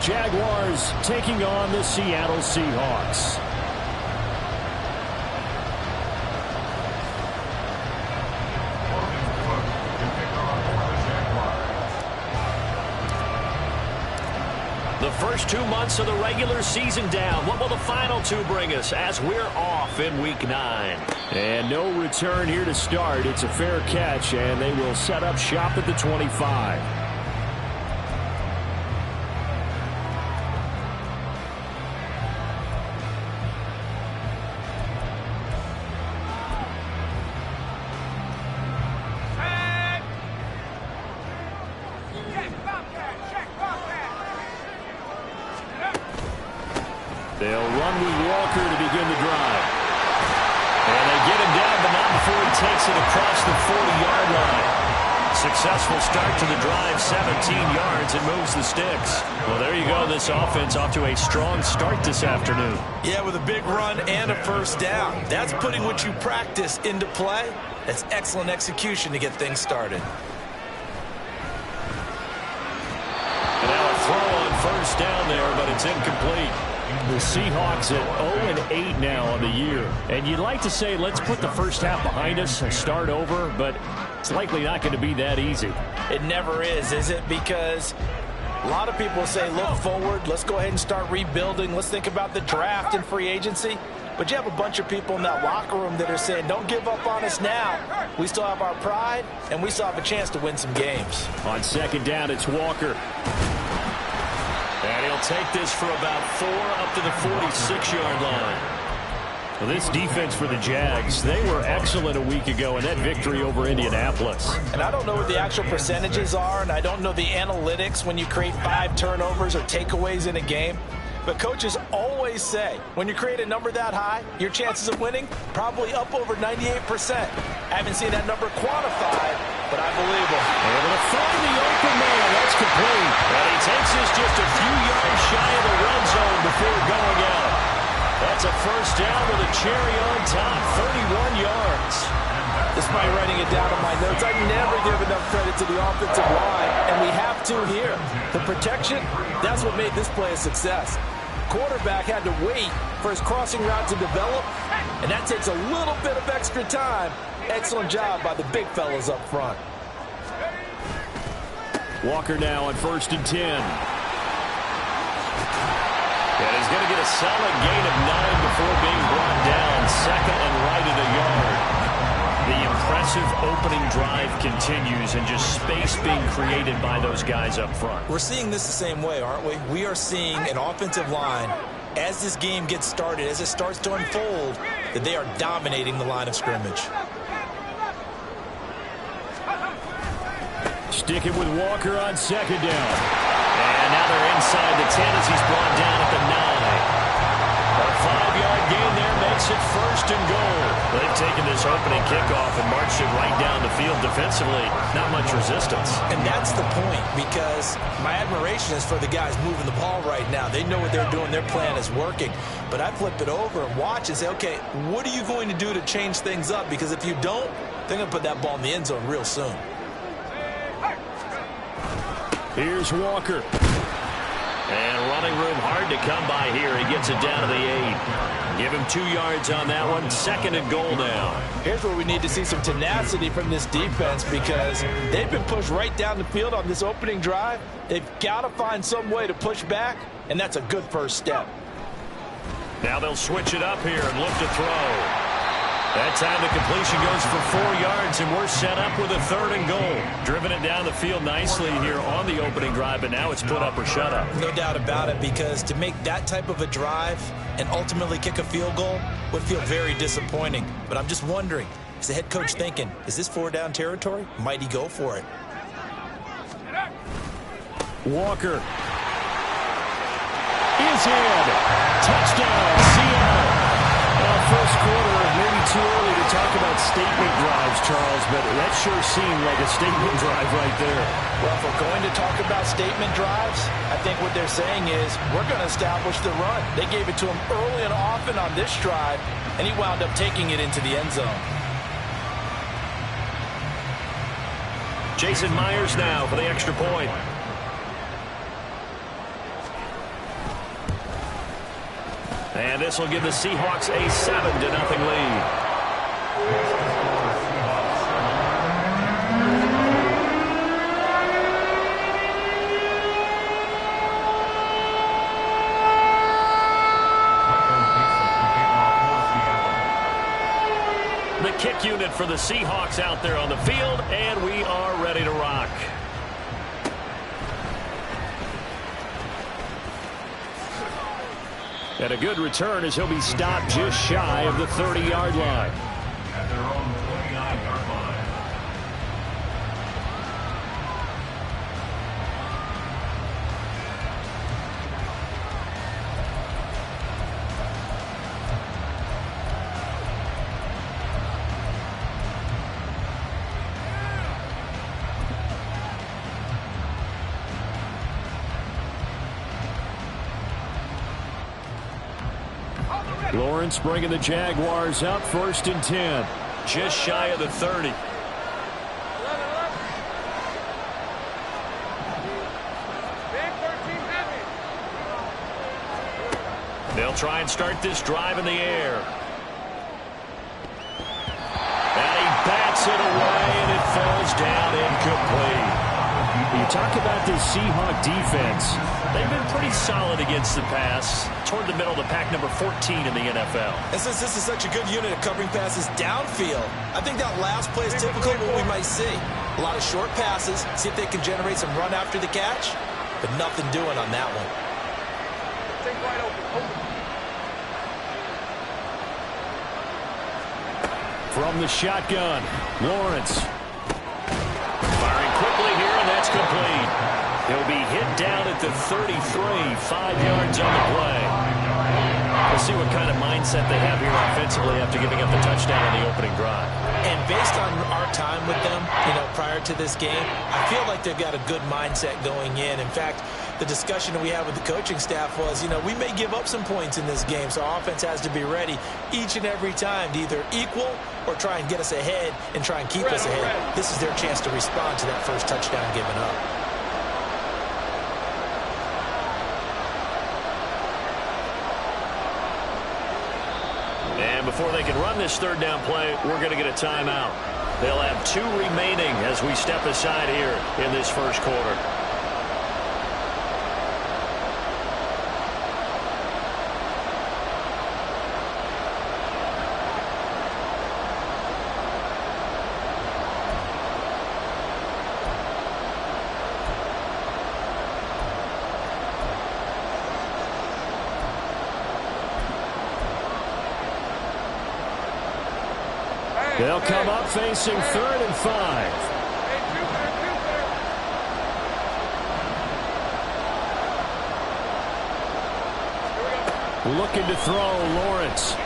Jaguars taking on the Seattle Seahawks. The first 2 months of the regular season down. What will the final two bring us as we're off in Week 9? And no return here to start. It's a fair catch, and they will set up shop at the 25. They'll run with Walker to begin the drive. And they get him down, but not before he takes it across the 40-yard line. Successful start to the drive, 17 yards, and moves the sticks. Well, there you go. This offense off to a strong start this afternoon. Yeah, with a big run and a first down. That's putting what you practice into play. That's excellent execution to get things started. And now a throw on first down there, but it's incomplete. The Seahawks at 0-8 now on the year. And you'd like to say, let's put the first half behind us and start over, but it's likely not going to be that easy. It never is it? Because a lot of people say, look forward, let's go ahead and start rebuilding, let's think about the draft and free agency. But you have a bunch of people in that locker room that are saying, don't give up on us now. We still have our pride, and we still have a chance to win some games. On second down, it's Walker. And he'll take this for about 4 up to the 46-yard line. Well, this defense for the Jags, they were excellent a week ago in that victory over Indianapolis. And I don't know what the actual percentages are, and I don't know the analytics when you create 5 turnovers or takeaways in a game. But coaches always say, when you create a number that high, your chances of winning probably up over 98%. I haven't seen that number quantified, but I believe them. Able to find the open man. That's complete. And he takes this just a few yards shy of the red zone before going out. That's a first down with a cherry on top, 31 yards. Despite writing it down in my notes, I never give enough credit to the offensive line, and we have to here. The protection, that's what made this play a success. Quarterback had to wait for his crossing route to develop, and that takes a little bit of extra time. Excellent job by the big fellas up front. Walker now on 1st and 10. And he's going to get a solid gain of 9 before being brought down. Second and right at a yard. The impressive opening drive continues, and just space being created by those guys up front. We're seeing this the same way, aren't we? We are seeing an offensive line, as this game gets started, as it starts to unfold, that they are dominating the line of scrimmage. Sticking with Walker on second down. And now they're inside the 10 as he's brought down at the 9. A 5-yard gain there makes it 1st and goal. They've taken this opening kickoff and marched it right down the field defensively. Not much resistance. And that's the point, because my admiration is for the guys moving the ball right now. They know what they're doing. Their plan is working. But I flip it over and watch and say, okay, what are you going to do to change things up? Because if you don't, they're going to put that ball in the end zone real soon. Here's Walker. And running room hard to come by here. He gets it down to the 8. Give him 2 yards on that one. 2nd and goal now. Here's where we need to see some tenacity from this defense, because they've been pushed right down the field on this opening drive. They've got to find some way to push back, and that's a good first step. Now they'll switch it up here and look to throw. That time the completion goes for 4 yards, and we're set up with a 3rd and goal. Driven it down the field nicely here on the opening drive, but now it's put up or shut up. No doubt about it, because to make that type of a drive and ultimately kick a field goal would feel very disappointing. But I'm just wondering, is the head coach thinking, is this 4-down territory? Might he go for it? Walker is in. Touchdown, Seattle. Well, first quarter, maybe too early to talk about statement drives, Charles, but that sure seemed like a statement drive right there. Well, if we're going to talk about statement drives, I think what they're saying is we're going to establish the run. They gave it to him early and often on this drive, and he wound up taking it into the end zone. Jason Myers now for the extra point. And this will give the Seahawks a 7-0 lead. The kick unit for the Seahawks out there on the field, and we are ready to rock. And a good return as he'll be stopped just shy of the 30-yard line. At their own 29-yard line. Lawrence bringing the Jaguars up, 1st and 10. Just shy of the 30. They'll try and start this drive in the air. And he bats it away, and it falls down incomplete. You talk about this Seahawk defense. They've been pretty solid against the pass. Toward the middle of the pack, number 14 in the NFL. And since this is such a good unit of covering passes downfield, I think that last play is typically what we might see. A lot of short passes, see if they can generate some run after the catch, but nothing doing on that one. From the shotgun, Lawrence. Firing quickly here, and that's complete. He'll be hit down at the 33, 5 yards on the play. We'll see what kind of mindset they have here offensively after giving up the touchdown on the opening drive. And based on our time with them, prior to this game, I feel like they've got a good mindset going in. In fact, the discussion that we had with the coaching staff was, we may give up some points in this game, so our offense has to be ready each and every time to either equal or try and get us ahead and try and keep us ahead. This is their chance to respond to that first touchdown given up. And before they can run this third down play, we're going to get a timeout. They'll have 2 remaining as we step aside here in this first quarter. They'll come up facing 3rd and 5. Looking to throw, Lawrence.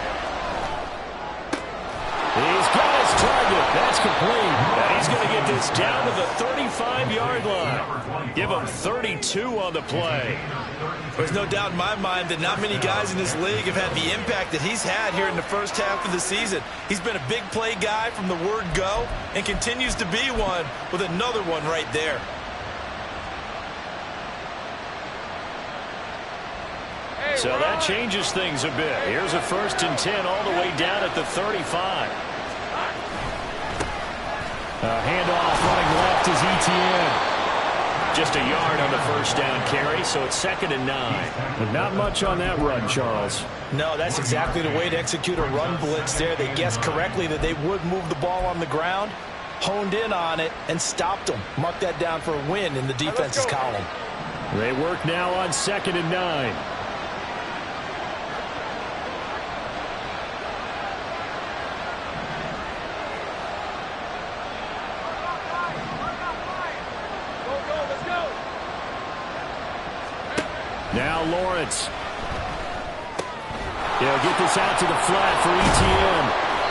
He's got his target. That's complete. And he's going to get this down to the 35-yard line. Give him 32 on the play. There's no doubt in my mind that not many guys in this league have had the impact that he's had here in the first half of the season. He's been a big play guy from the word go and continues to be one with another one right there. So that changes things a bit. Here's a 1st and 10 all the way down at the 35. Handoff running left is ETN. Just a yard on the first down carry, so it's 2nd and 9. But not much on that run, Charles. No, that's exactly the way to execute a run blitz there. They guessed correctly that they would move the ball on the ground, honed in on it, and stopped them. Mark that down for a win in the defense's column. They work now on 2nd and 9. Now Lawrence. He'll get this out to the flat for ETN.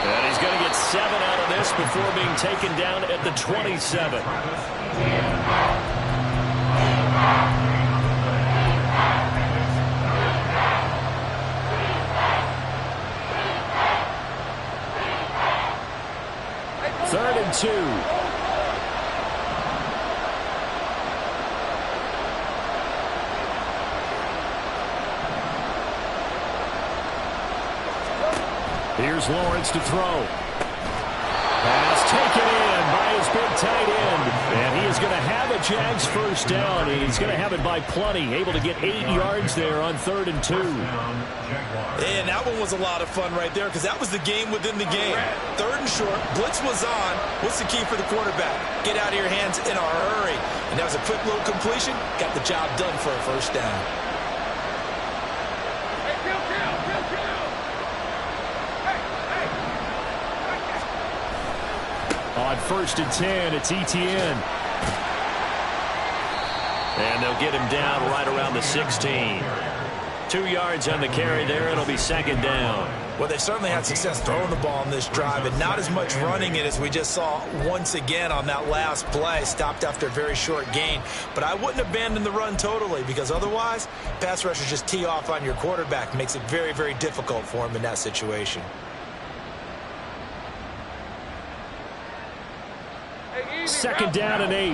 And he's going to get 7 out of this before being taken down at the 27. Third and 2. Here's Lawrence to throw. Pass taken in by his big tight end. And he is going to have a Jags first down. He's going to have it by plenty. Able to get 8 yards there on 3rd and 2. And that one was a lot of fun right there because that was the game within the game. 3rd and short. Blitz was on. What's the key for the quarterback? Get out of your hands in a hurry. And that was a quick little completion. Got the job done for a first down. On 1st and 10, it's Etienne. And they'll get him down right around the 16. 2 yards on the carry there. It'll be 2nd down. Well, they certainly had success throwing the ball on this drive and not as much running it as we just saw once again on that last play. Stopped after a very short gain. But I wouldn't abandon the run totally because otherwise, pass rushers just tee off on your quarterback. Makes it very, very difficult for him in that situation. 2nd down and 8.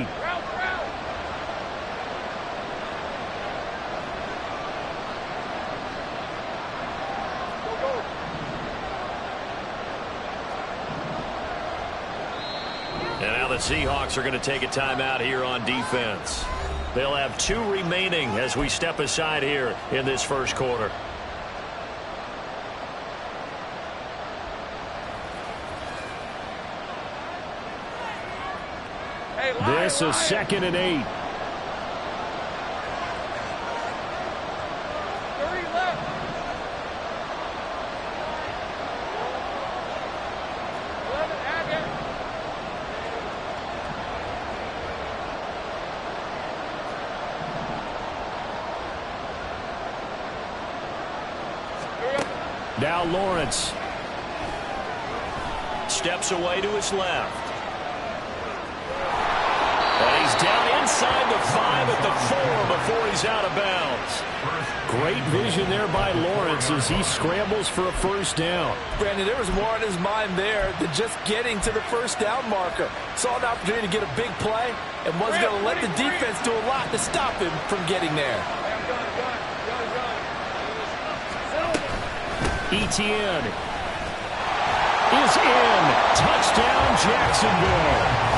And now the Seahawks are going to take a timeout here on defense. They'll have 2 remaining as we step aside here in this first quarter. This is 2nd and 8. Now Lawrence steps away to his left. And he's down inside the 5 at the 4 before he's out of bounds. Great vision there by Lawrence as he scrambles for a first down. Brandon, there was more on his mind there than just getting to the first down marker. Saw an opportunity to get a big play and wasn't going to let the defense do a lot to stop him from getting there. Etienne is in. Touchdown, Jacksonville.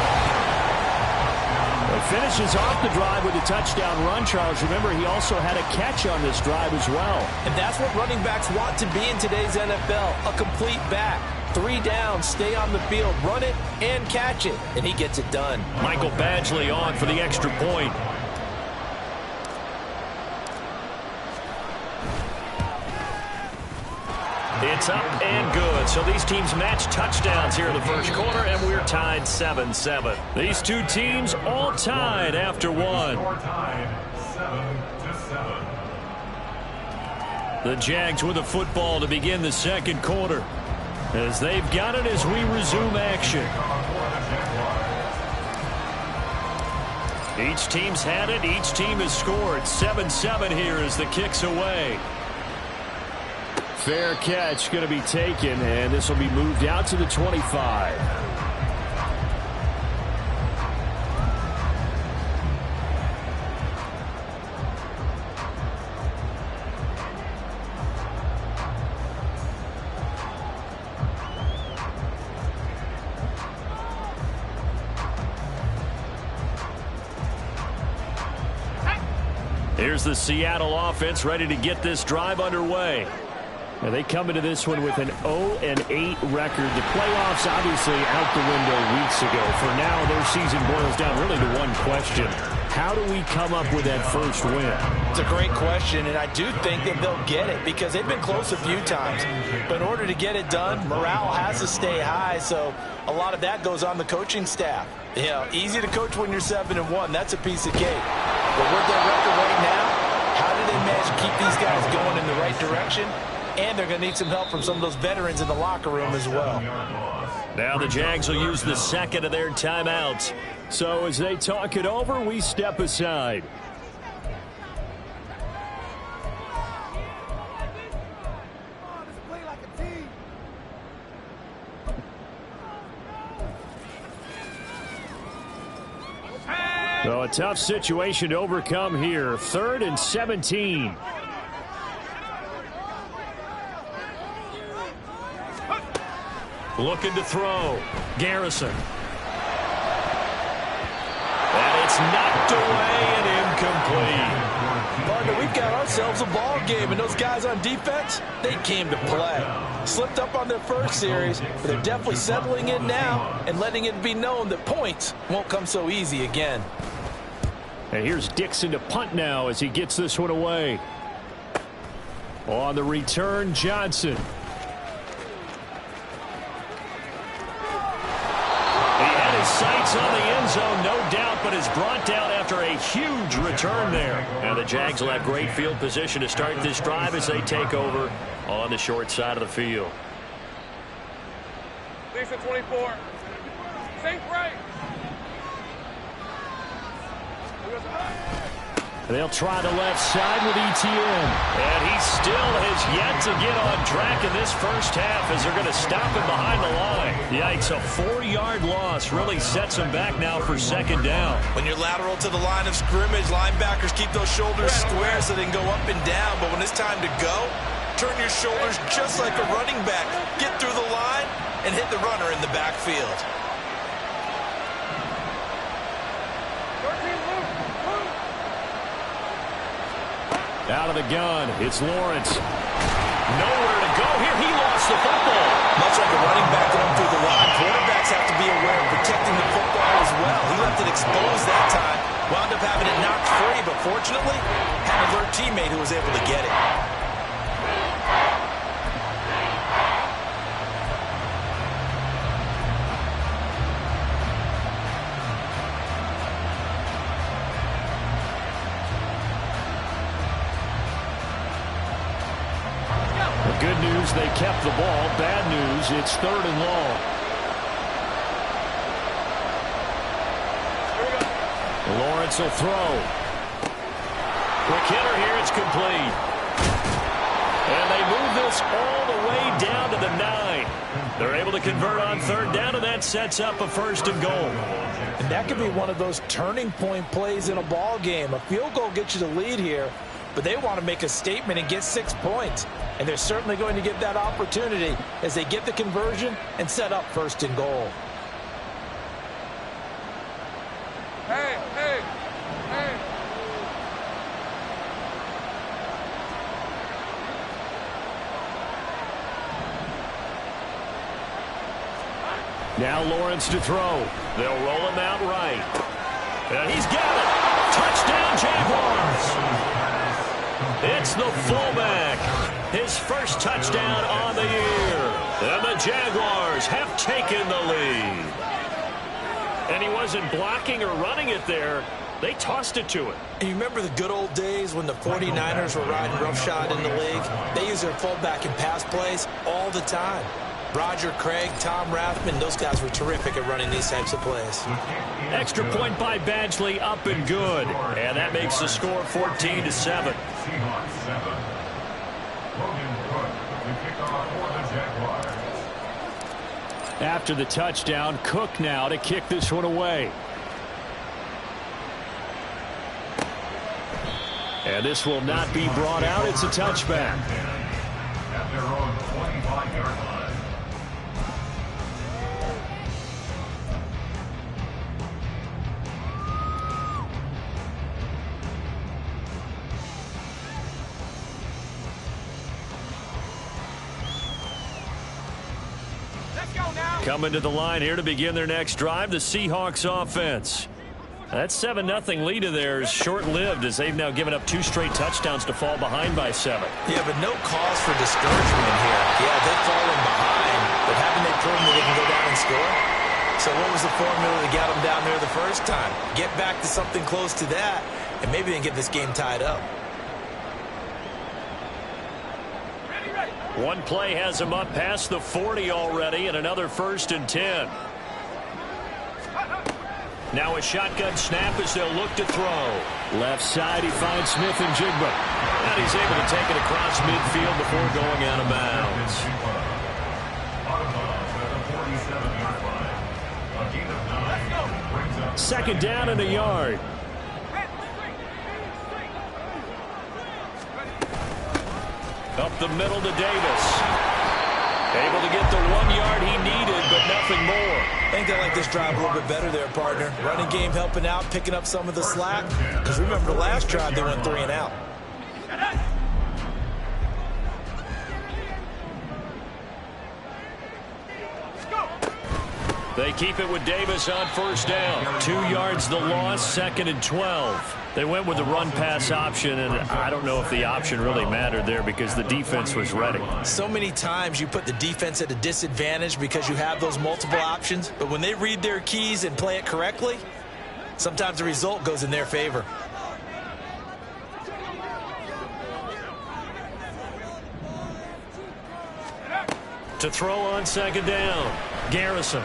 Finishes off the drive with a touchdown run, Charles. Remember, he also had a catch on this drive as well. And that's what running backs want to be in today's NFL, a complete back. 3 downs, stay on the field, run it, and catch it. And he gets it done. Michael Badgley on for the extra point. It's up and good. So these teams match touchdowns here in the first quarter, and we're tied 7-7. These 2 teams all tied after 1. The Jags with the football to begin the second quarter, as they've got it as we resume action. Each team's had it. Each team has scored. 7-7 here as the kick's away. Fair catch going to be taken, and this will be moved out to the 25. Here's the Seattle offense ready to get this drive underway. Now they come into this one with an 0-8 record. The playoffs obviously out the window weeks ago. For now, their season boils down really to one question. How do we come up with that first win? It's a great question, and I do think that they'll get it because they've been close a few times. But in order to get it done, morale has to stay high, so a lot of that goes on the coaching staff. You know, easy to coach when you're 7-1. That's a piece of cake. But with their record right now, how do they manage to keep these guys going in the right direction? And they're going to need some help from some of those veterans in the locker room as well. Now the Jags will use the second of their timeouts. So as they talk it over, we step aside. So a tough situation to overcome here. 3rd and 17. Looking to throw. Garrison. And it's knocked away and incomplete. Partner, we've got ourselves a ball game, and those guys on defense, they came to play. Slipped up on their first series, but they're definitely settling in now and letting it be known that points won't come so easy again. And here's Dixon to punt now as he gets this one away. On the return, Johnson. He had his sights on the end zone, no doubt, but is brought down after a huge return there. Now the Jags will have great field position to start this drive as they take over on the short side of the field. Lisa 24. Safe right. They'll try the left side with ETN. And he still has yet to get on track in this first half as they're going to stop him behind the line. Yikes, a 4-yard loss really sets him back now for second down. When you're lateral to the line of scrimmage, linebackers keep those shoulders square so they can go up and down. But when it's time to go, turn your shoulders just like a running back. Get through the line and hit the runner in the backfield. Out of the gun, it's Lawrence. Nowhere to go here. He lost the football. Much like a running back going through the line, quarterbacks have to be aware of protecting the football as well. He left it exposed that time. Wound up having it knocked free, but fortunately, had an alert teammate who was able to get it. Good news, they kept the ball. Bad news, it's 3rd and long. Lawrence will throw. Quick hitter here, it's complete. And they move this all the way down to the 9. They're able to convert on 3rd down, and that sets up a 1st and goal. And that could be one of those turning point plays in a ball game. A field goal gets you the lead here, but they want to make a statement and get 6 points. And they're certainly going to get that opportunity as they get the conversion and set up 1st and goal. Hey, hey, hey. Now Lawrence to throw. They'll roll him out right. And he's got it. Touchdown, Jaguars. It's the fullback. His first touchdown on the year. And the Jaguars have taken the lead. And he wasn't blocking or running it there. They tossed it to him. And you remember the good old days when the 49ers were riding roughshod in the league? They used their fullback in pass plays all the time. Roger Craig, Tom Rathman, those guys were terrific at running these types of plays. Extra point by Badgley, up and good. And that makes the score 14-7. After the touchdown, Cook now to kick this one away. And this will not be brought out. It's a touchback. At their own 25-yard line. Coming to the line here to begin their next drive, the Seahawks offense. That 7-0 lead of theirs short-lived as they've now given up 2 straight touchdowns to fall behind by 7. Yeah, but no cause for discouragement here. Yeah, they've fallen behind, but haven't they proven that they can go down and score? So what was the formula that got them down there the first time? Get back to something close to that, and maybe they can get this game tied up. One play has him up past the 40 already, and another 1st and 10. Now a shotgun snap as they'll look to throw. Left side, he finds Smith and Jigba. And he's able to take it across midfield before going out of bounds. Second down and a yard. Up the middle to Davis. Able to get the 1 yard he needed, but nothing more. I think they like this drive a little bit better there, partner. Running game helping out, picking up some of the slack. Because remember the last drive, they went 3 and out. They keep it with Davis on first down. 2 yards the loss, 2nd and 12. They went with the run-pass option, and I don't know if the option really mattered there because the defense was ready. So many times you put the defense at a disadvantage because you have those multiple options, but when they read their keys and play it correctly, sometimes the result goes in their favor. To throw on 2nd down, Garrison.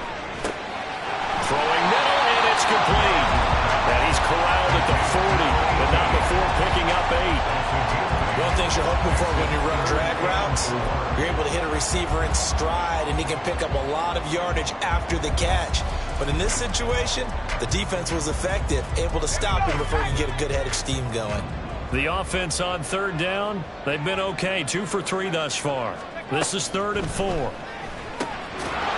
Throwing middle, and it's complete. And he's corralled at the 40, but not before picking up 8. One thing you're hoping for when you run drag routes, you're able to hit a receiver in stride, and he can pick up a lot of yardage after the catch. But in this situation, the defense was effective, able to stop him before he could get a good head of steam going. The offense on 3rd down, they've been okay, 2 for 3 thus far. This is 3rd and 4.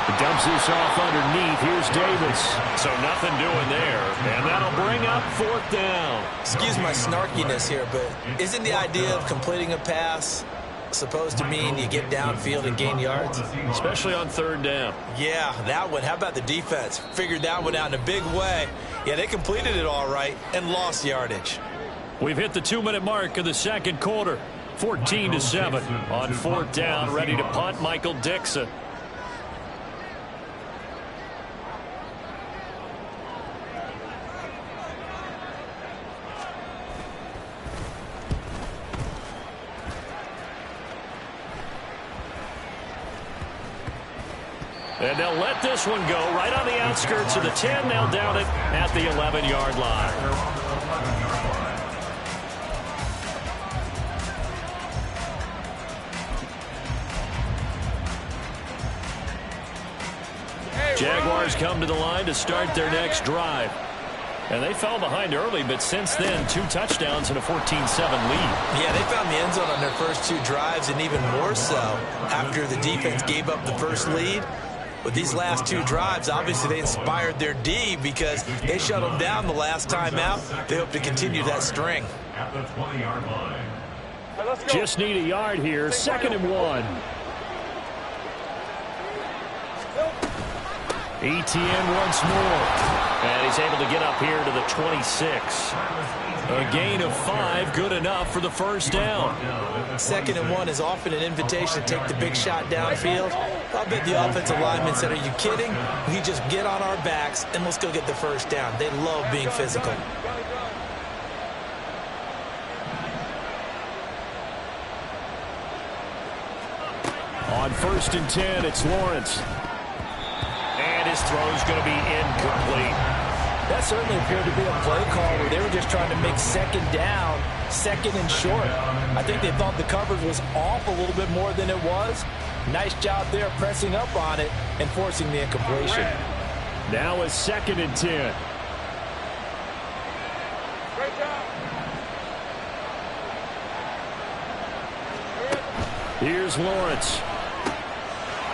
He dumps this off underneath. Here's Davis. So nothing doing there. And that'll bring up 4th down. Excuse my snarkiness here, but isn't the idea of completing a pass supposed to mean you get downfield and gain yards? Especially on 3rd down. Yeah, that one. How about the defense? Figured that one out in a big way. Yeah, they completed it all right and lost yardage. We've hit the 2-minute mark of the 2nd quarter. 14-7 on 4th down. Ready to punt, Michael Dixon. And they'll let this one go right on the outskirts of the 10. They'll down it at the 11-yard line. Jaguars come to the line to start their next drive. And they fell behind early, but since then, 2 touchdowns and a 14-7 lead. Yeah, they found the end zone on their first 2 drives, and even more so after the defense gave up the first lead. With these last 2 drives, obviously they inspired their D because they shut them down the last time out. They hope to continue that string. At the 20-yard line. Just need a yard here. 2nd and 1. ETN once more. And he's able to get up here to the 26. A gain of 5, good enough for the first down. 2nd and 1 is often an invitation to take the big shot downfield. I bet the offensive linemen said, are you kidding? We just get on our backs and let's go get the first down. They love being physical. On 1st and 10, it's Lawrence. And his throw's going to be incomplete. That certainly appeared to be a play call where they were just trying to make 2nd down, 2nd and short. I think they thought the coverage was off a little bit more than it was. Nice job there pressing up on it and forcing the incompletion. Now it's 2nd and 10. Great job. Here's Lawrence.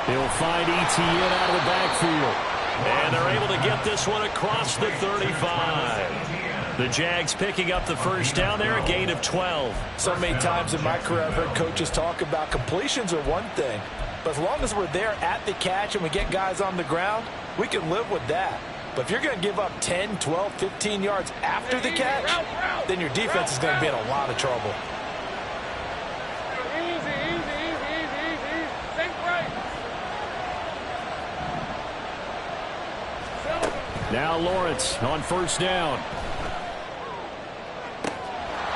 He'll find ETN out of the backfield. And they're able to get this one across the 35. The Jags picking up the first down there, a gain of 12. So many times in my career I've heard coaches talk about completions are one thing, but as long as we're there at the catch and we get guys on the ground, we can live with that. But if you're going to give up 10, 12, 15 yards after the catch, then your defense is going to be in a lot of trouble. Now Lawrence on first down.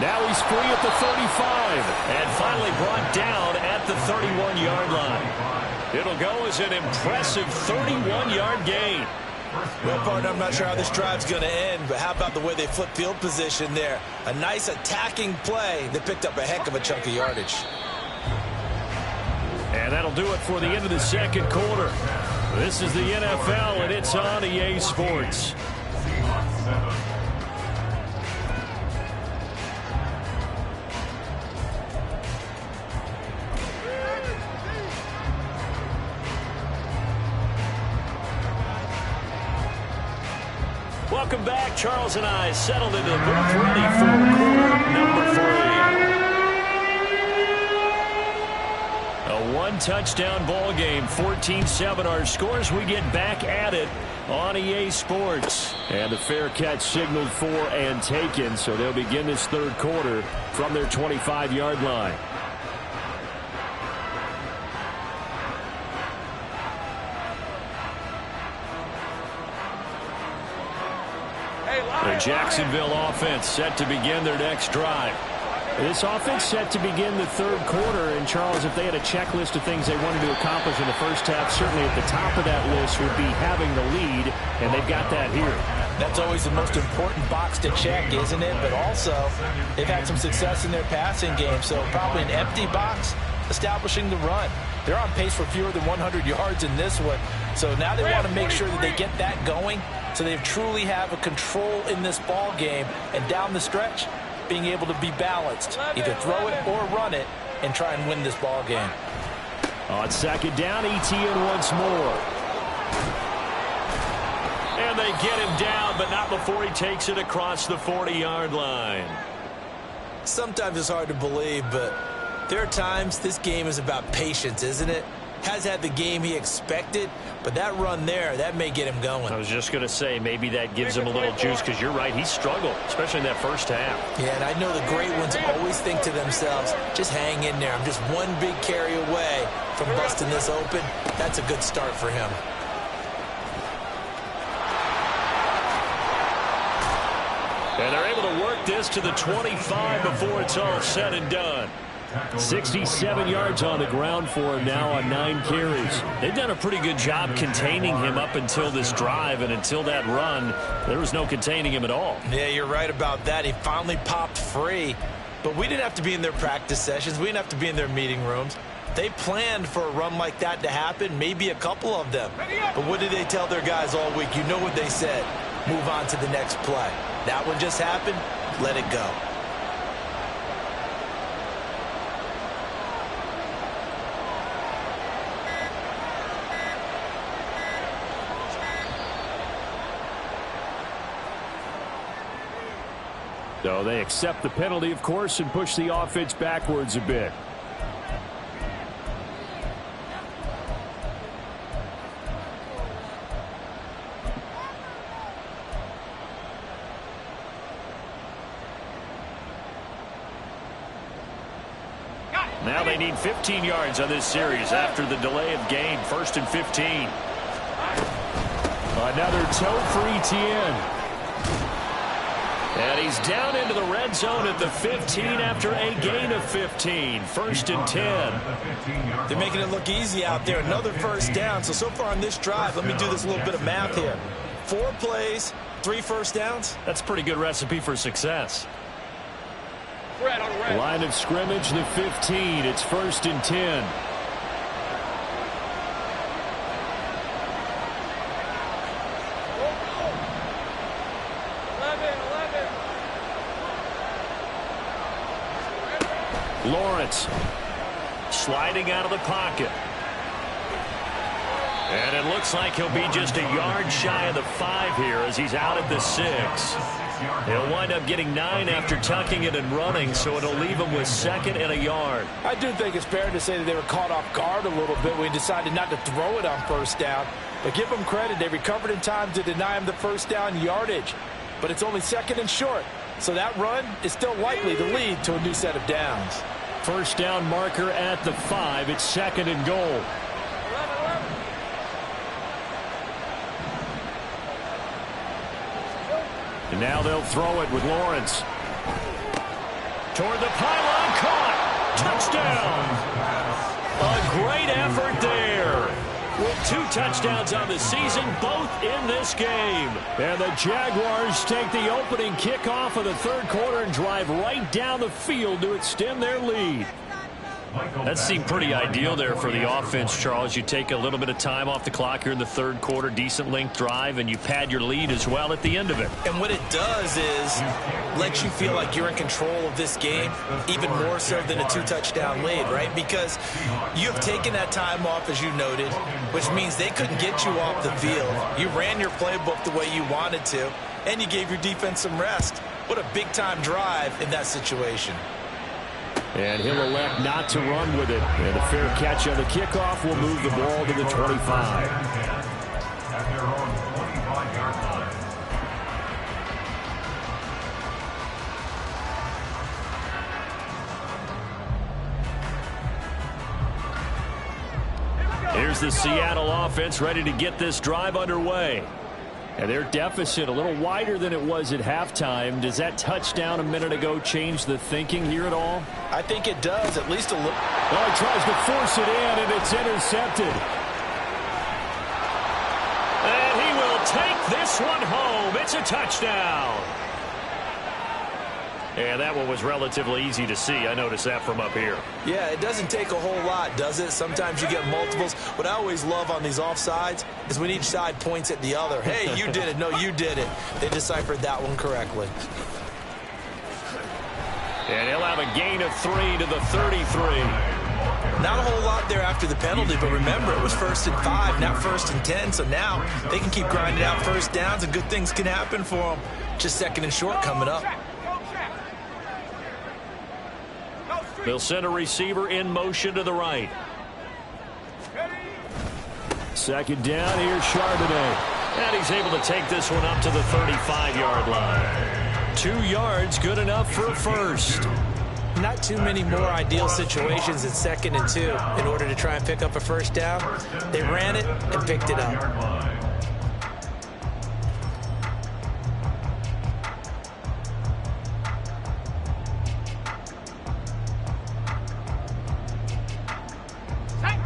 Now he's free at the 35 and finally brought down at the 31-yard line. It'll go as an impressive 31-yard gain. Well, partner, I'm not sure how this drive's going to end, but how about the way they flip field position there? A nice attacking play that picked up a heck of a chunk of yardage. And that'll do it for the end of the 2nd quarter. This is the NFL, and it's on EA Sports. Welcome back. Charles and I settled into the booth ready for quarter number 3. A one-touchdown ball game, 14-7 our scores. We get back at it on EA Sports. And the fair catch signaled for and taken, so they'll begin this third quarter from their 25-yard line. The Jacksonville offense set to begin their next drive. This offense set to begin the third quarter. And, Charles, if they had a checklist of things they wanted to accomplish in the first half, certainly at the top of that list would be having the lead, and they've got that here. That's always the most important box to check, isn't it? But also, they've had some success in their passing game, so probably an empty box establishing the run. They're on pace for fewer than 100 yards in this one, so now they want to make sure that they get that going so they truly have a control in this ball game, and down the stretch, being able to be balanced, either throw it or run it, and try and win this ball game. On second down, ETN once more. And they get him down, but not before he takes it across the 40-yard line. Sometimes it's hard to believe, but there are times this game is about patience, isn't it? Has had the game he expected, but that run there, that may get him going. I was just going to say, maybe that gives him a little juice, because you're right, he struggled, especially in that first half. Yeah, and I know the great ones always think to themselves, just hang in there. I'm just one big carry away from busting this open. That's a good start for him. And they're able to work this to the 25 before it's all said and done. 67 yards on the ground for him now on 9 carries. They've done a pretty good job containing him up until this drive, and until that run, there was no containing him at all. Yeah, you're right about that. He finally popped free, but we didn't have to be in their practice sessions. We didn't have to be in their meeting rooms. They planned for a run like that to happen, maybe a couple of them. But what did they tell their guys all week? You know what they said. Move on to the next play. That one just happened. Let it go. So they accept the penalty, of course, and push the offense backwards a bit. Now they need 15 yards on this series after the delay of game. 1st and 15. Another toe for ETN. And he's down into the red zone at the 15 after a gain of 15. 1st and 10. They're making it look easy out there. Another first down. So far on this drive, let me do this little bit of math here. 4 plays, 3 first downs. That's a pretty good recipe for success. Red on red. Line of scrimmage, the 15. It's 1st and 10. Lawrence sliding out of the pocket. And it looks like he'll be just a yard shy of the 5 here as he's out at the 6. He'll wind up getting 9 after tucking it and running, so it'll leave him with 2nd and a yard. I do think it's fair to say that they were caught off guard a little bit when he decided not to throw it on first down. But give them credit, they recovered in time to deny him the first down yardage. But it's only 2nd and short, so that run is still likely to lead to a new set of downs. First down marker at the 5. It's 2nd and goal. And now they'll throw it with Lawrence. Toward the pylon, caught. Touchdown. A great effort there. With 2 touchdowns on the season, both in this game. And the Jaguars take the opening kickoff of the third quarter and drive right down the field to extend their lead. That seemed pretty ideal there for the offense, Charles. You take a little bit of time off the clock here in the third quarter, decent length drive, and you pad your lead as well at the end of it. And what it does is let you feel like you're in control of this game, even more so than a 2-touchdown lead, right? Because you have taken that time off, as you noted, which means they couldn't get you off the field. You ran your playbook the way you wanted to. and you gave your defense some rest. What a big-time drive in that situation. And he'll elect not to run with it. And a fair catch on the kickoff will move the ball to the 25. At their own 25-yard line. Here's the Seattle offense ready to get this drive underway. And their deficit a little wider than it was at halftime. Does that touchdown a minute ago change the thinking here at all? I think it does, at least a little. Well, he tries to force it in, and it's intercepted. And he will take this one home. It's a touchdown. And that one was relatively easy to see. I noticed that from up here. Yeah, it doesn't take a whole lot, does it? Sometimes you get multiples. What I always love on these offsides is when each side points at the other. Hey, you did it. No, you did it. They deciphered that one correctly. And he'll have a gain of 3 to the 33. Not a whole lot there after the penalty, but remember, it was 1st and 5, not 1st and 10. So now they can keep grinding out first downs, and good things can happen for them. Just 2nd and short coming up. They'll send a receiver in motion to the right. 2nd down, here's Charbonnet. And he's able to take this one up to the 35-yard line. 2 yards, good enough for a first. Not too many more ideal situations in 2nd and 2 in order to try and pick up a first down. They ran it and picked it up.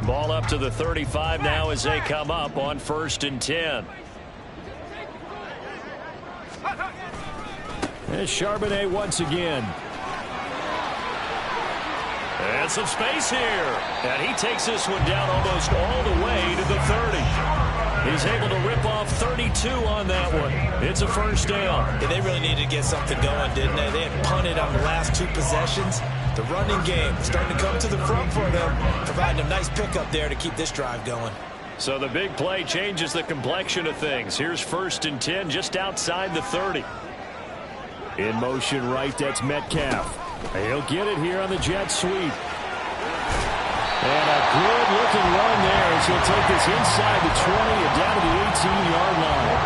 Ball up to the 35 now as they come up on 1st and 10. And Charbonnet once again. And some space here. And he takes this one down almost all the way to the 30. He's able to rip off 32 on that one. It's a first down. Yeah, they really needed to get something going, didn't they? They had punted on the last 2 possessions. The running game starting to come to the front for them, providing a nice pickup there to keep this drive going. So the big play changes the complexion of things. Here's 1st and 10 just outside the 30. In motion right, that's Metcalf. He'll get it here on the jet sweep. And a good-looking run there as he'll take this inside the 20 and down to the 18-yard line.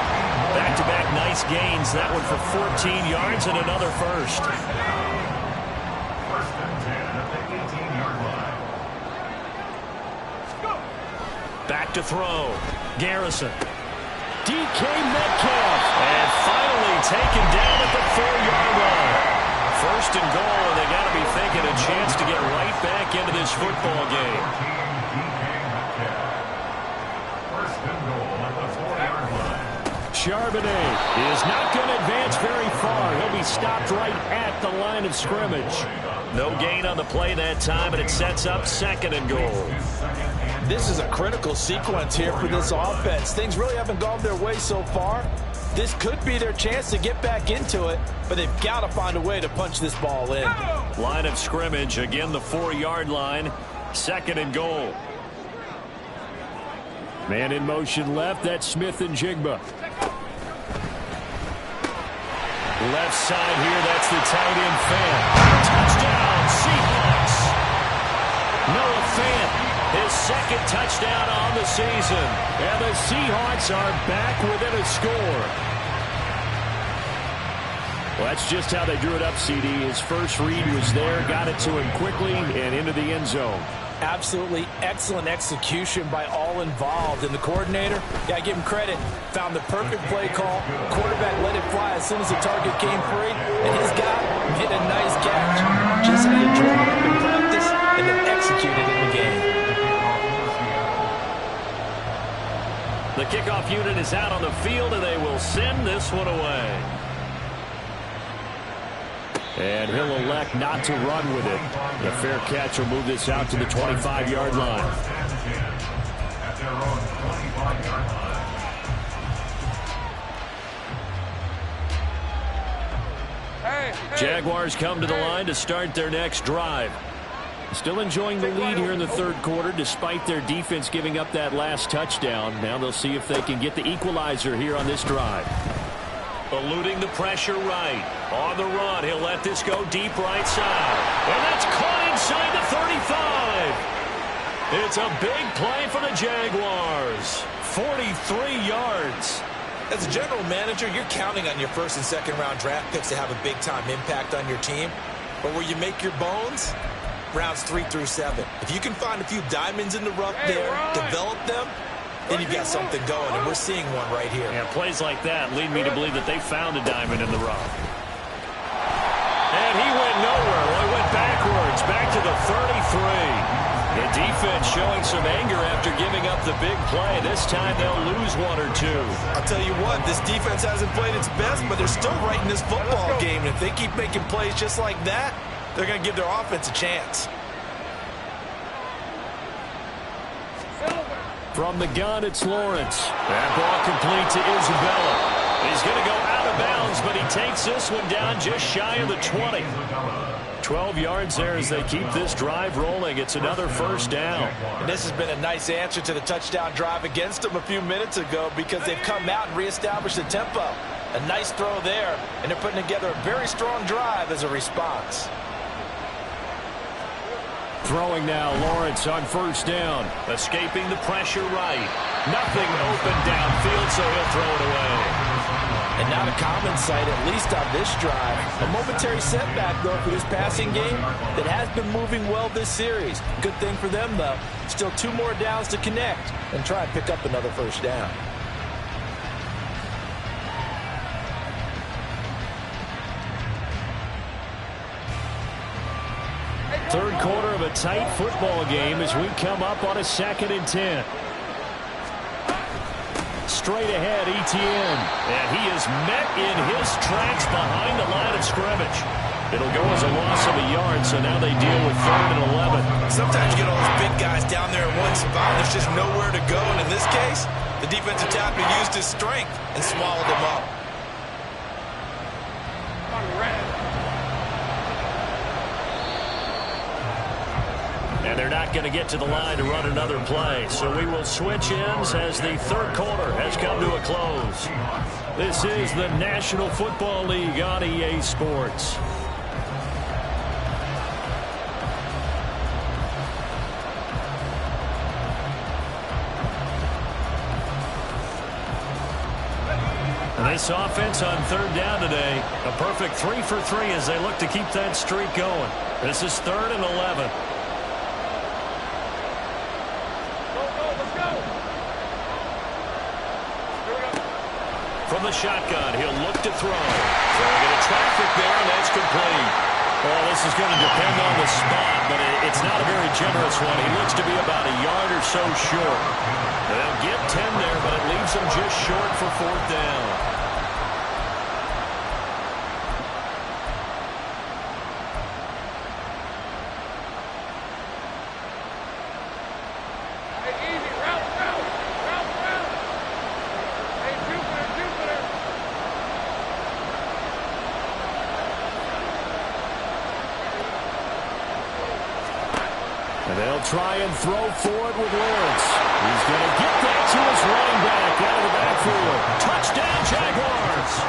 Back-to-back nice gains. That one for 14 yards and another first. Back to throw. Garrison. DK Metcalf. And finally taken down at the 4-yard line. 1st and goal, and they got to be thinking a chance to get right back into this football game. Charbonnet is not going to advance very far. He'll be stopped right at the line of scrimmage. No gain on the play that time, and it sets up 2nd and goal. This is a critical sequence here for this offense. Things really haven't gone their way so far. This could be their chance to get back into it, but they've got to find a way to punch this ball in. Line of scrimmage, again the 4-yard line, 2nd and goal. Man in motion left, that's Smith and Jigba. Left side here, that's the tight end Fan. Touchdown, Seahawks. Noah Fant, his 2nd touchdown on the season. And the Seahawks are back within a score. Well, that's just how they drew it up, CD. His first read was there, got it to him quickly and into the end zone. Absolutely excellent execution by all involved. And the coordinator, yeah, I give him credit, found the perfect play call. Quarterback let it fly as soon as the target came free. And his guy made a nice catch. Just how you draw it up in practice and then execute it in the game. The kickoff unit is out on the field, and they will send this one away. And he'll elect not to run with it. The fair catch will move this out to the 25-yard line. At their own 25-yard line. Jaguars come to the line to start their next drive. Still enjoying the lead here in the 3rd quarter despite their defense giving up that last touchdown. Now they'll see if they can get the equalizer here on this drive. Eluding the pressure right. On the run, he'll let this go deep right side. And that's caught inside the 35. It's a big play for the Jaguars. 43 yards. As a general manager, you're counting on your first and second round draft picks to have a big-time impact on your team. But where you make your bones, rounds 3 through 7. If you can find a few diamonds in the rough there, develop them, then you've got something going, and we're seeing one right here. Yeah, plays like that lead me to believe that they found a diamond in the rough. And he went nowhere. Well, he went backwards, back to the 33. The defense showing some anger after giving up the big play. This time they'll lose 1 or 2. I'll tell you what, this defense hasn't played its best, but they're still right in this football game. And if they keep making plays just like that, they're going to give their offense a chance. From the gun, it's Lawrence. That ball complete to Isabella. He's going to go out of bounds, but he takes this one down just shy of the 20. 12 yards there as they keep this drive rolling. It's another first down. And this has been a nice answer to the touchdown drive against them a few minutes ago because they've come out and reestablished the tempo. A nice throw there, and they're putting together a very strong drive as a response. Throwing now, Lawrence on first down. Escaping the pressure right. Nothing open downfield, so he'll throw it away. And not a common sight, at least on this drive. A momentary setback, though, for this passing game that has been moving well this series. Good thing for them, though. Still 2 more downs to connect and try and pick up another first down. Third quarter of a tight football game as we come up on a 2nd and 10. Straight ahead, Etienne. And he is met in his tracks behind the line of scrimmage. It'll go as a loss of a yard, so now they deal with 3rd and 11. Sometimes you get all those big guys down there in one spot. There's just nowhere to go. And in this case, the defensive tackle used his strength and swallowed him up. And they're not going to get to the line to run another play. So we will switch ends as the third quarter has come to a close. This is the National Football League on EA Sports. And this offense on third down today, a perfect 3 for 3 as they look to keep that streak going. This is 3rd and 11. From the shotgun, he'll look to throw. Throwing into traffic there, and that's complete. Well, this is going to depend on the spot, but it's not a very generous one. He looks to be about a yard or so short. They'll get 10 there, but it leaves them just short for 4th down. They'll try and throw for it with Lawrence. He's going to get that to his running back out of the backfield. Touchdown, Jaguars!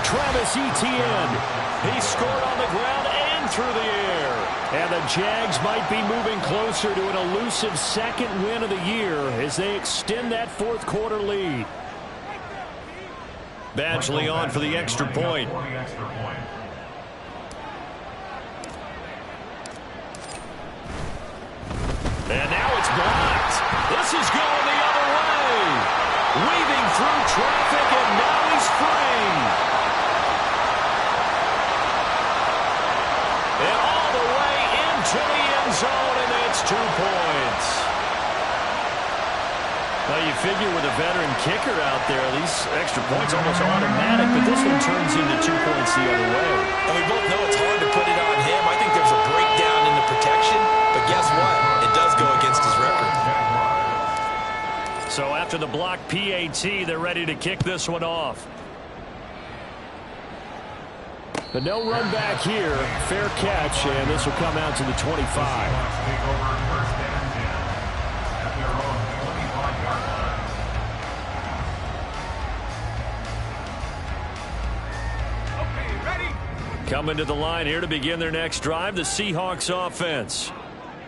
Travis Etienne. He scored on the ground and through the air. And the Jags might be moving closer to an elusive 2nd win of the year as they extend that 4th quarter lead. Badgley on for the extra point. And now it's blocked. This is going the other way. Weaving through traffic, and now he's free. And all the way into the end zone, and it's 2 points. Now you figure with a veteran kicker out there, these extra points almost automatic, but this one turns into 2 points the other way. And we both know it's hard to put it on him. I think there's a breakdown in the protection, but guess what? It does go against his record. So after the block PAT, they're ready to kick this one off. But no run back here. Fair catch, and this will come out to the 25. Coming to the line here to begin their next drive, the Seahawks offense.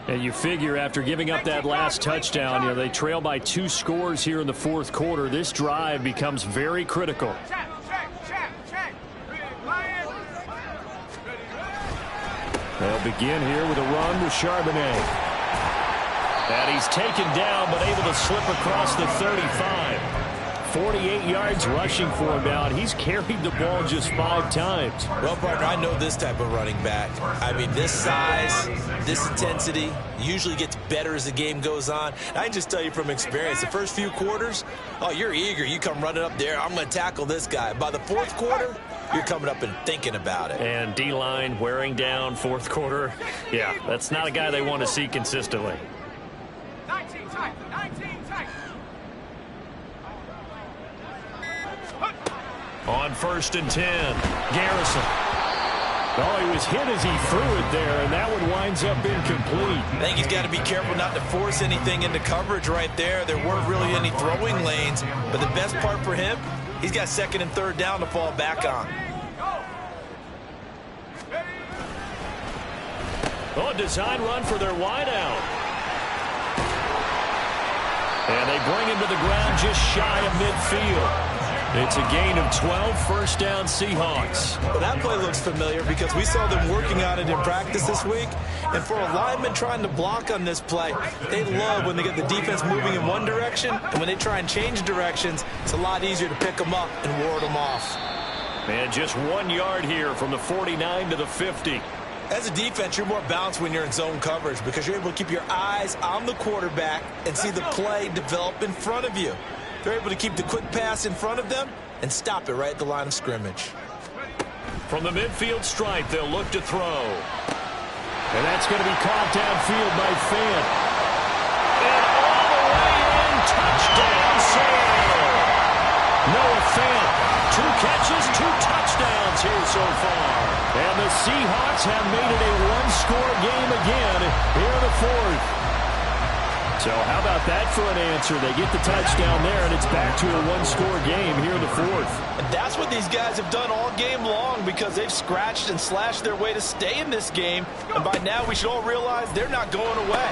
And you figure after giving up that last touchdown, they trail by 2 scores here in the fourth quarter. This drive becomes very critical. They'll begin here with a run with Charbonnet. And he's taken down, but able to slip across the 35. 48 yards rushing for him now, and he's carried the ball just 5 times. Well, partner, I know this type of running back. I mean, this size, this intensity usually gets better as the game goes on. I can just tell you from experience, the first few quarters, oh, you're eager. You come running up there, I'm going to tackle this guy. By the fourth quarter, you're coming up and thinking about it. And D-line wearing down fourth quarter. Yeah, that's not a guy they want to see consistently. 19 tight, 19 tight. On 1st and 10, Garrison. Oh, he was hit as he threw it there, and that one winds up incomplete. I think he's got to be careful not to force anything into coverage right there. There weren't really any throwing lanes, but the best part for him, he's got 2nd and 3rd down to fall back on. Oh, design run for their wideout. And they bring him to the ground just shy of midfield. It's a gain of 12, 1st down Seahawks. Well, that play looks familiar because we saw them working on it in practice this week. And for a lineman trying to block on this play, they love when they get the defense moving in one direction. And when they try and change directions, it's a lot easier to pick them up and ward them off. And just 1 yard here from the 49 to the 50. As a defense, you're more balanced when you're in zone coverage because you're able to keep your eyes on the quarterback and see the play develop in front of you. They're able to keep the quick pass in front of them and stop it right at the line of scrimmage. From the midfield stripe, they'll look to throw. And that's going to be caught downfield by Fant. And all the way in, touchdown save. Noah Fant, 2 catches, 2 touchdowns here so far. And the Seahawks have made it a 1-score game again here in the 4th. So how about that for an answer? They get the touchdown there, and it's back to a 1-score game here in the 4th. And that's what these guys have done all game long because they've scratched and slashed their way to stay in this game. And by now, we should all realize they're not going away.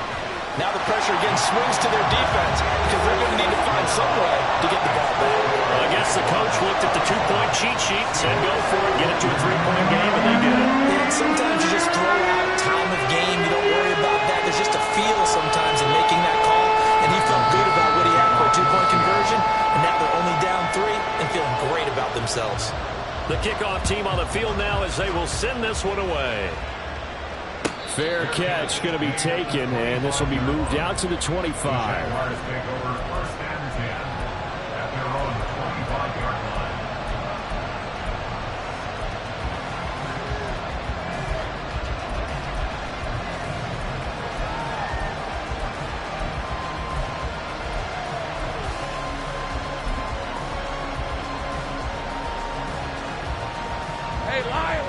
Now the pressure again swings to their defense because they're going to need to find some way to get the ball back. Well, I guess the coach looked at the 2-point cheat sheet and said, go for it, get it to a 3-point game, and they did it. And sometimes you just throw out time of game. You don't worry about that. There's just a feel sometimes in making that call. And he felt good about what he had for a 2-point conversion. And now they're only down 3 and feeling great about themselves. The kickoff team on the field now as they will send this one away. Fair catch going to be taken, and this will be moved out to the 25.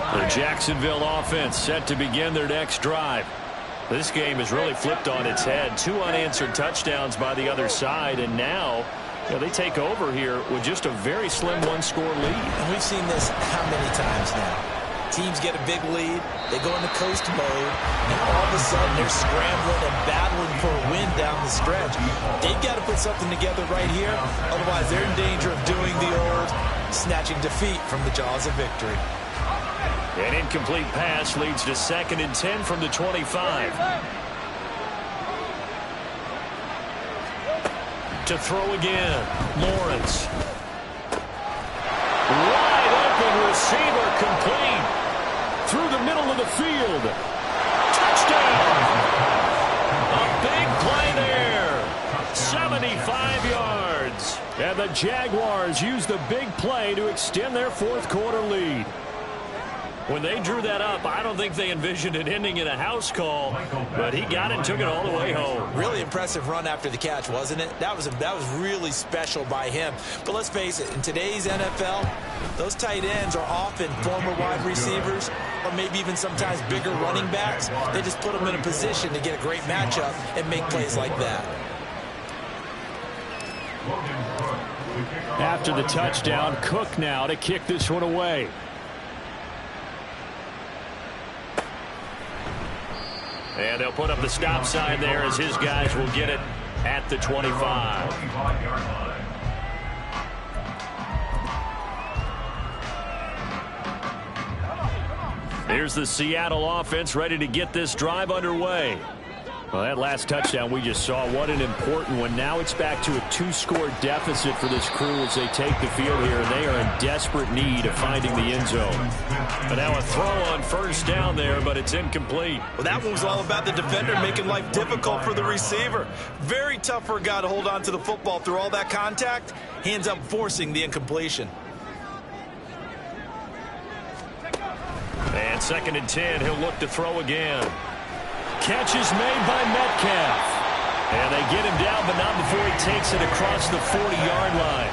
The Jacksonville offense set to begin their next drive. This game is really flipped on its head. 2 unanswered touchdowns by the other side, and now they take over here with just a very slim 1-score lead. And we've seen this how many times now? Teams get a big lead, they go into coast mode, and all of a sudden they're scrambling and battling for a win down the stretch. They've got to put something together right here, otherwise they're in danger of doing the old snatching defeat from the jaws of victory. An incomplete pass leads to 2nd and 10 from the 25. To throw again, Lawrence. Wide open receiver complete. Through the middle of the field. Touchdown! A big play there. 75 yards. And the Jaguars use the big play to extend their 4th quarter lead. When they drew that up, I don't think they envisioned it ending in a house call, but he got it and took it all the way home. Really impressive run after the catch, wasn't it? That was really special by him. But let's face it, in today's NFL, those tight ends are often former wide receivers or maybe even sometimes bigger running backs. They just put them in a position to get a great matchup and make plays like that. After the touchdown, Cook now to kick this one away. And they'll put up the stop sign there as his guys will get it at the 25. Here's the Seattle offense ready to get this drive underway. Well, that last touchdown we just saw, what an important one. Now it's back to a 2-score deficit for this crew as they take the field here. They are in desperate need of finding the end zone. But now a throw on first down there, but it's incomplete. Well, that one was all about the defender making life difficult for the receiver. Very tough for a guy to hold on to the football through all that contact. He ends up forcing the incompletion. And 2nd and 10, he'll look to throw again. Catch is made by Metcalf. And they get him down, but not before he takes it across the 40-yard line.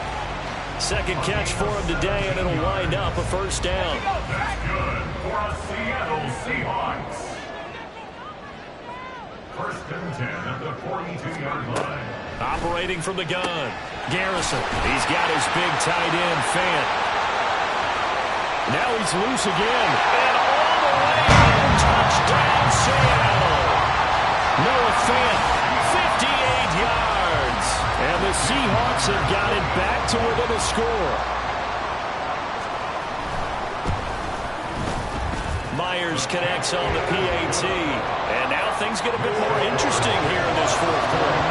Second catch for him today, and it'll wind up a first down. That's good for a Seattle Seahawks. 1st and 10 at the 42-yard line. Operating from the gun, Garrison. He's got his big tight end, Fant. Now he's loose again. And all the way in. Touchdown, Seattle. Noah Fant, 58 yards. And the Seahawks have got it back to within a score. Myers connects on the PAT. And now things get a bit more interesting here in this 4th quarter.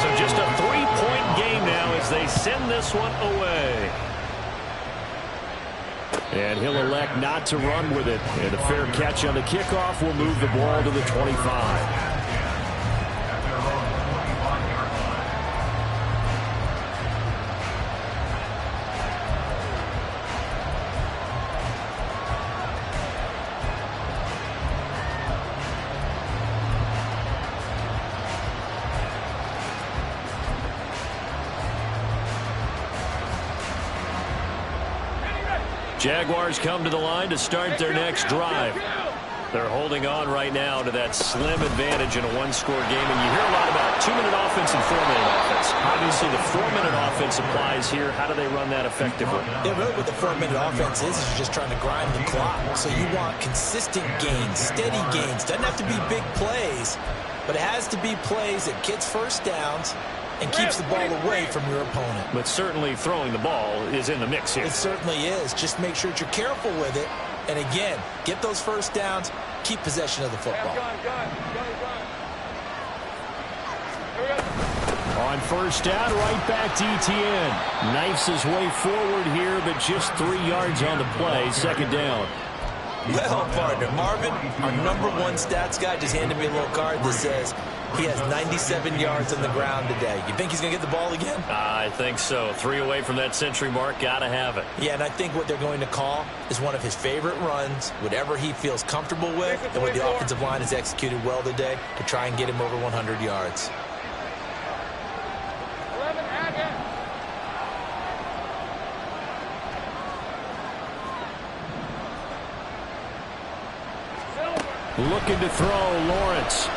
So just a 3-point game now as they send this one away. And he'll elect not to run with it. And a fair catch on the kickoff will move the ball to the 25. Jaguars come to the line to start their next drive. They're holding on right now to that slim advantage in a 1-score game. And you hear a lot about 2-minute offense and 4-minute offense. Obviously, the 4-minute offense applies here. How do they run that effectively? Yeah, really what the 4-minute offense is you're just trying to grind the clock. So you want consistent gains, steady gains. Doesn't have to be big plays, but it has to be plays that gets first downs and keeps the ball away from your opponent. But certainly throwing the ball is in the mix here. It certainly is. Just make sure that you're careful with it. And again, get those first downs, keep possession of the football. On first down, right back to Etienne. Knifes his way forward here, but just 3 yards on the play. 2nd down. Well, partner, Marvin, our #1 stats guy just handed me a little card that says he has 97 yards on the ground today. You think he's going to get the ball again? I think so. 3 away from that century mark. Got to have it. Yeah, and I think what they're going to call is one of his favorite runs, whatever he feels comfortable with, and what the offensive line has executed well today to try and get him over 100 yards. Looking to throw, Lawrence.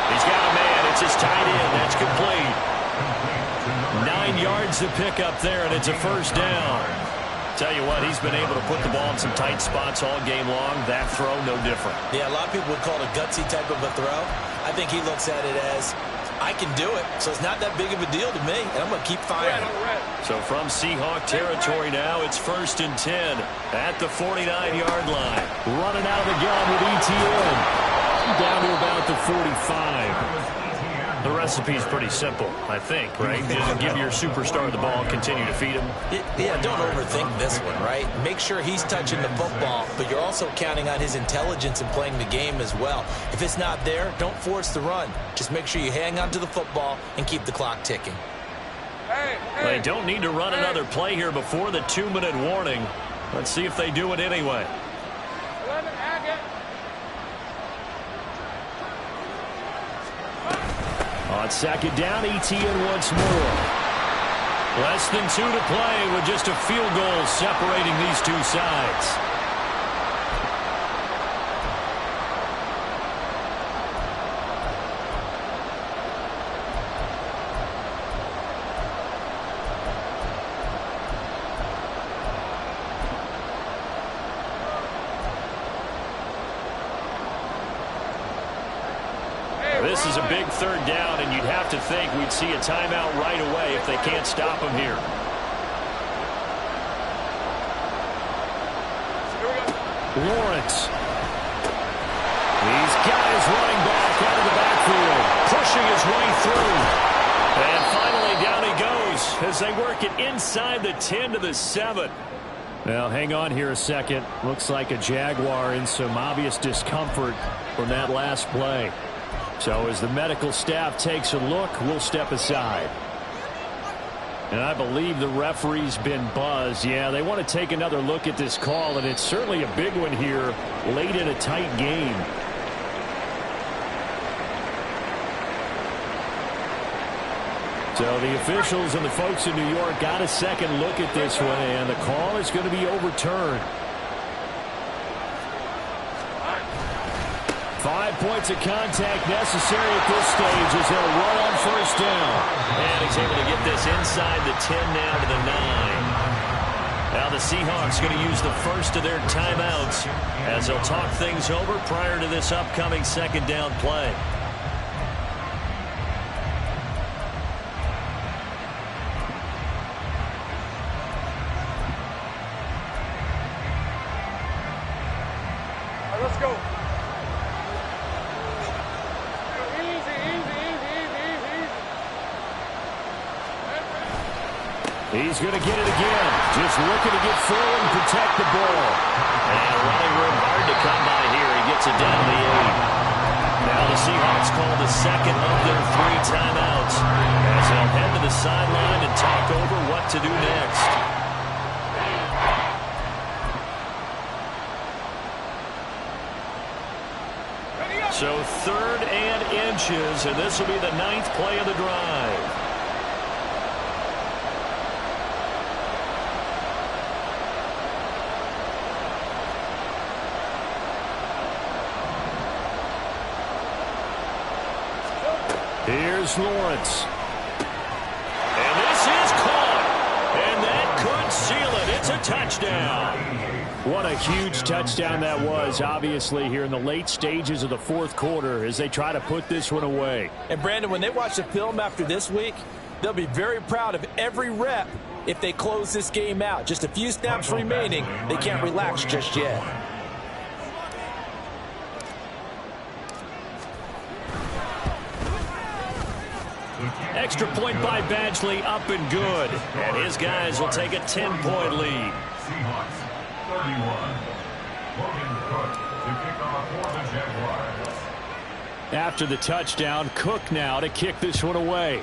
He's got a man. It's his tight end. That's complete. 9 yards to pick up there, and it's a first down. Tell you what, he's been able to put the ball in some tight spots all game long. That throw, no different. Yeah, a lot of people would call it a gutsy type of a throw. I think he looks at it as, I can do it, so it's not that big of a deal to me, and I'm going to keep firing. So from Seahawk territory now, it's 1st and 10 at the 49-yard line. Running out of the gun with Etienne. Down to about the 45. The recipe's pretty simple, I think, right? Just give your superstar the ball, continue to feed him. Yeah, don't overthink this one, right? Make sure he's touching the football, but you're also counting on his intelligence in playing the game as well. If it's not there, don't force the run. Just make sure you hang on to the football and keep the clock ticking. They don't need to run another play here before the 2-minute warning. Let's see if they do it anyway. On 2nd down, Etienne once more. Less than 2 to play with just a field goal separating these two sides. This is a big third down, and you'd have to think we'd see a timeout right away if they can't stop him here. Lawrence. He's got his running back out of the backfield, pushing his way through. And finally, down he goes as they work it inside the 10 to the 7. Now, hang on here a second. Looks like a Jaguar in some obvious discomfort from that last play. So as the medical staff takes a look, we'll step aside. And I believe the referee's been buzzed. Yeah, they want to take another look at this call, and it's certainly a big one here late in a tight game. So the officials and the folks in New York got a second look at this one, and the call is going to be overturned. 5 points of contact necessary at this stage as they'll run on first down. And he's able to get this inside the 10 now to the 9. Now the Seahawks going to use the first of their timeouts as they'll talk things over prior to this upcoming second down play. Let's go. He's going to get it again. Just looking to get full and protect the ball. And running room hard to come by here. He gets it down to the 8. Now the Seahawks call the second of their 3 timeouts as they'll head to the sideline and talk over what to do next. So 3rd and inches, and this will be the 9th play of the drive. Here's Lawrence. And this is caught. And that could seal it. It's a touchdown. What a huge touchdown that was, obviously, here in the late stages of the 4th quarter as they try to put this one away. And, Brandon, when they watch the film after this week, they'll be very proud of every rep if they close this game out. Just a few snaps remaining. They can't relax just yet. Extra point by Badgley, up and good. And his guys will take a 10-point lead. Seahawks 31. Logan Cook to kick off for the Jaguars. After the touchdown, Cook now to kick this one away.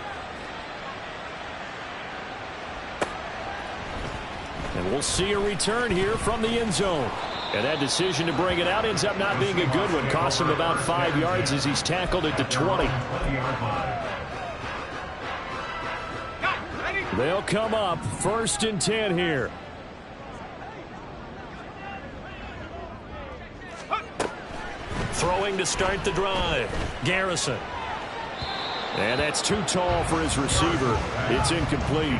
And we'll see a return here from the end zone. And that decision to bring it out ends up not being a good one. Costs him about 5 yards as he's tackled at the 20. They'll come up 1st and 10 here. Throwing to start the drive. Garrison. And that's too tall for his receiver. It's incomplete.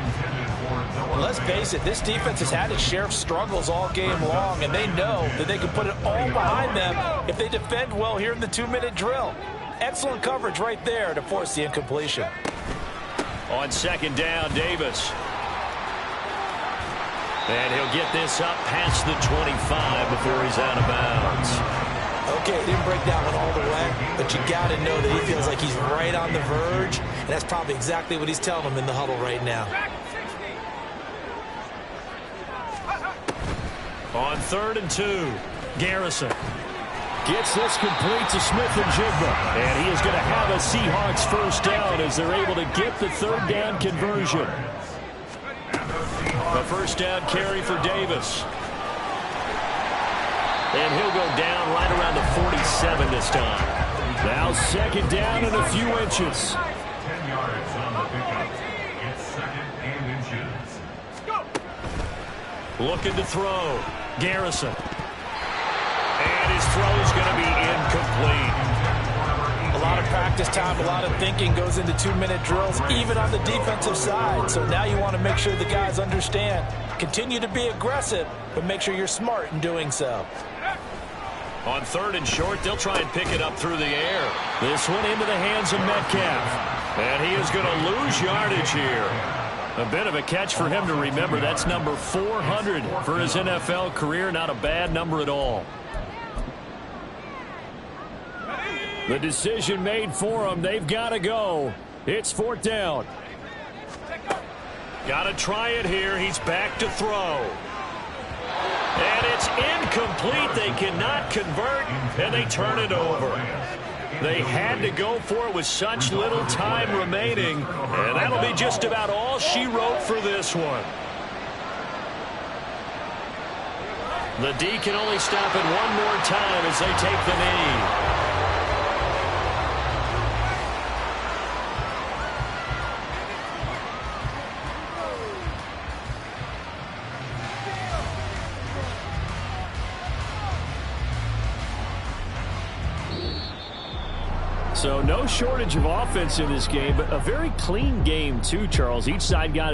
Well, let's face it, this defense has had its share of struggles all game long, and they know that they can put it all behind them if they defend well here in the 2-minute drill. Excellent coverage right there to force the incompletion. On 2nd down, Davis. And he'll get this up past the 25 before he's out of bounds. Okay, didn't break that one all the way, but you got to know that he feels like he's right on the verge, and that's probably exactly what he's telling them in the huddle right now. On 3rd and 2, Garrison. Gets this complete to Smith-Njigba. And he is going to have a Seahawks first down as they're able to get the 3rd down conversion. A first down carry for Davis. And he'll go down right around the 47 this time. Now 2nd down and a few inches. 10 yards on the pickup. It's 2nd and inches. Looking to throw. Garrison. And his throw is going to be incomplete. A lot of practice time, a lot of thinking goes into 2-minute drills, even on the defensive side. So now you want to make sure the guys understand. Continue to be aggressive, but make sure you're smart in doing so. On 3rd and short, they'll try and pick it up through the air. This one into the hands of Metcalf. And he is going to lose yardage here. A bit of a catch for him to remember. That's number 400 for his NFL career. Not a bad number at all. The decision made for them. They've got to go. It's 4th down. Got to try it here. He's back to throw. And it's incomplete. They cannot convert, and they turn it over. They had to go for it with such little time remaining, and that'll be just about all she wrote for this one. The D can only stop it one more time as they take the knee. So no shortage of offense in this game, but a very clean game too, Charles. Each side got it.